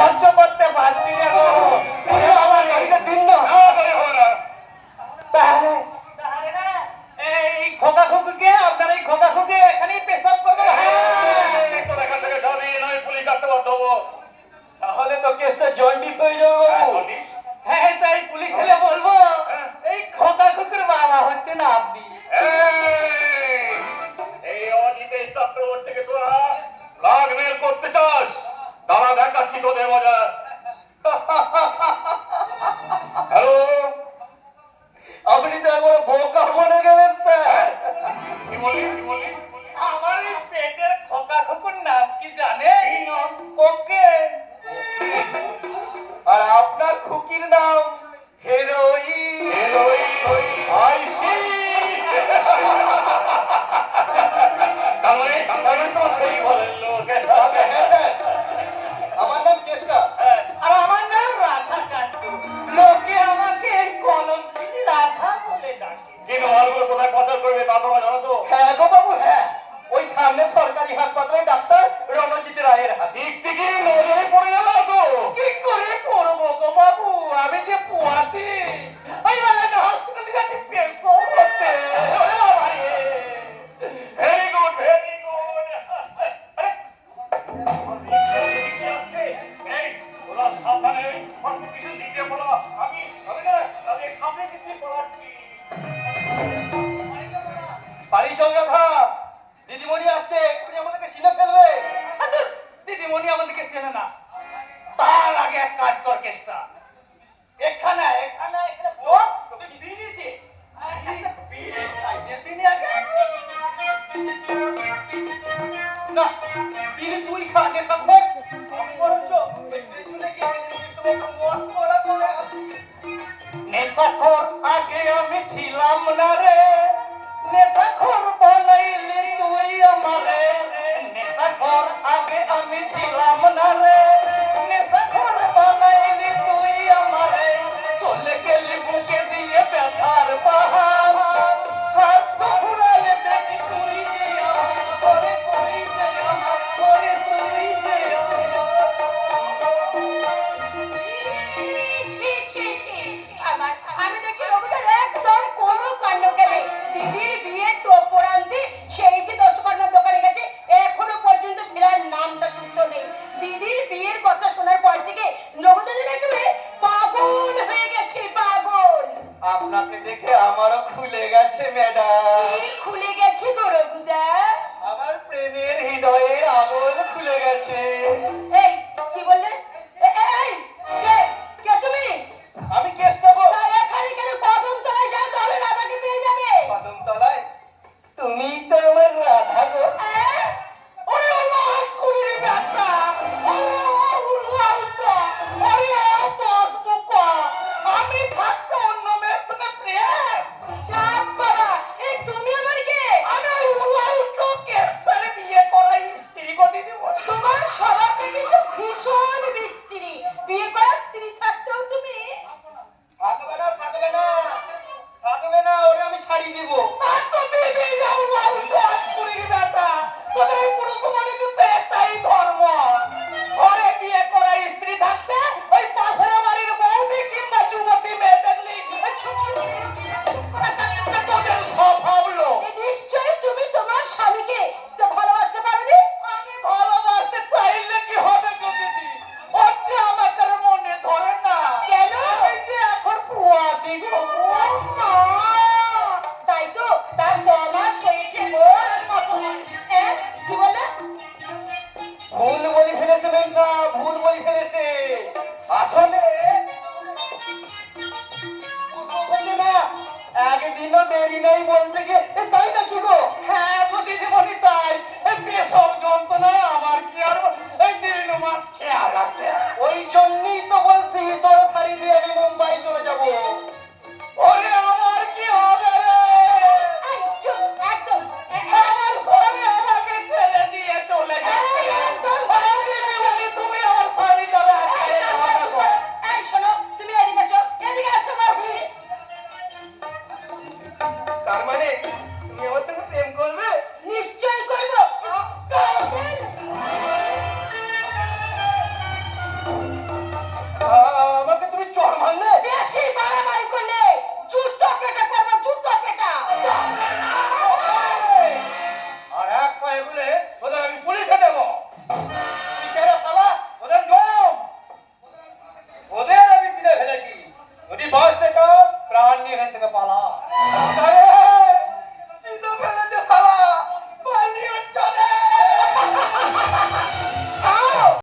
সহ্য করতে পারছি না গো। আমার একটা দিন তাহলে না এই খোকা খুকুকে আপনার এই খোকা খুকে এখানেই পেশাব করবে। এখান থেকে যাবি নয় পুলিশ ডাকতে বাধ্য হবো। তাহলে তো কেসটা জন্ডিস হয়ে যাবে বাবু। হ্যাঁ তাই পুলিশ হলে বলবো এই খোকা খুকুর বাবা হচ্ছে না আপনি। এই অজিতেশ চক্রবর্তীকে তোরা ব্ল্যাকমেল করতে চাস? তারা দেখাচ্ছি তোদের মজা। হ্যালো, আপনি তো একবার বোকা বনে গেলেন স্যার। কি বলি? আমার এই পেটের খোকা খুকুর নাম কি জানেন? ওকে। আর আপনার খুকির নাম হেরোইন। আইসি তাহলে তো সেই বলেন লোক। আমার নাম কেষ্টা আর আমার নাম রাধা কান্ত। লোকে আমাকে কলঙ্কিনী রাধা বলে ডাকে। কিন্তু মালগুলো কোথায় পাচার করবে তা তোমার জানো তো? হ্যাঁ গো বাবু, হ্যাঁ ওই সামনে সরকারি হাসপাতালে ডাক্তার রণজিৎ রায়ের হাত। টিকটিকি নজরে পড়ে গেল তো। কি করে করবো গো বাবু, আমি যে পুয়াতি হসপিটালে যাচ্ছি পেনশন করতে। Very good. সাবধানে সব কিছু দিতে বলো। আমি না তাদের সামনে দিতে পড়াচ্ছি। বাড়ি চল রাধা, দিদিমণি আসছে, এক্ষুনি আমাদেরকে চিনে ফেলবে। দিদিমণি আমাদেরকে চেনে না। তার আগে এক কাজ কর কেষ্টা, এখানে বস, তুই বিড়ি দে। বিড়ি খাই দে, বিড়ি আগে। না, বিড়ি তুই খা, নেশা খোর। আমি বরঞ্চ পেছনে গিয়ে তোমাকে মস্ত ওরা করে আসি। নেশাখোর আগে আমি ছিলাম না রে, নেশাখোর বলাইলি তুই আমারে। নেশাখোর আগে আমি ছিলাম না রে, নেশাখোর বলাইলি তুই আমারে। চলে গেলি বুকে দিয়ে ব্যথার পাহাড়, স্বাস্থ্য ঘুরালে দেখি তুই যে আমার ঘরে, তুই যে আমার ঘরে, তুই যে আমি দেখি রঘুদার একদম কোনো কাণ্ড গেলে দিদির বিয়ে টোপর আনতে সেই যে দশকর্ণার দোকানে গেছে এখনো পর্যন্ত ফেরার নামটা শুনতে নেই। দিদির বিয়ের কথা শোনার পর থেকে রঘুদার একেবারে পাগল হয়ে গেছে, পাগল। আপনাকে দেখে আমারও খুলে গেছে ম্যাডাম। খুলে গেছে তো রঘুদা, আমার প্রেমের হৃদয়ের আগুন খুলে গেছে। এই কি বললে? এই কে কে তুমি? আমি কেষ্টাবো। এখানে কেন? কদমতলায় যাও, তাহলে রাধাকে পেয়ে যাবে। কদমতলায়? তুমি তো আমার রাধা গো। ওরে আল্লাহ করে ব্যাটা, আমি থাকতে অন্য মেয়ের সঙ্গে প্রেম? চাপ বাবা, এই তুমি আমার কে? আমি কেষ্টার বিয়ে করা স্ত্রী গো দিদিমণি। তোমার স্বভাবটা কিন্তু ভীষণ বিস্ত্রী। বিয়ে করা স্ত্রী থাকতেও তুমি থাকবে না, ওরে আমি ছাড়ি দিব। তার তো দিবি যাও পুরীর বেটা, তোদের এই পুরুষ সমাজে কিন্তু একটাই ধর্ম, ঘরে বিয়ে করা স্ত্রী থাকতে ওই পাশের বাড়ির বৌদি কিংবা যুবতী মেয়ে দেখলি তোদের স্বভাব লোক। নিশ্চয়ই তুমি তোমার স্বামীকে তো ভালোবাসতে পারোনি। আমি ভালোবাসতে চাইলে কি হবে গো দিদি, হচ্ছে আমাদের মনে ধরে না। কেন? এই যে এখন পুয়াতি গো, তাই তো, তার 9 মাস হয়েছে গো। কি বলে? ভুল বলি ফেলেছিলেন না, ভুল বলি ফেলেছে। আসলে না, একদিনও দেরি নেই বলতে গিয়ে তাই নাকি গো? হ্যাঁ গো দিদিমণি, তাই এই পেশব যন্ত্রণায় আমার কি আর এই 3 মাস খেয়াল আছে। ওই জন্য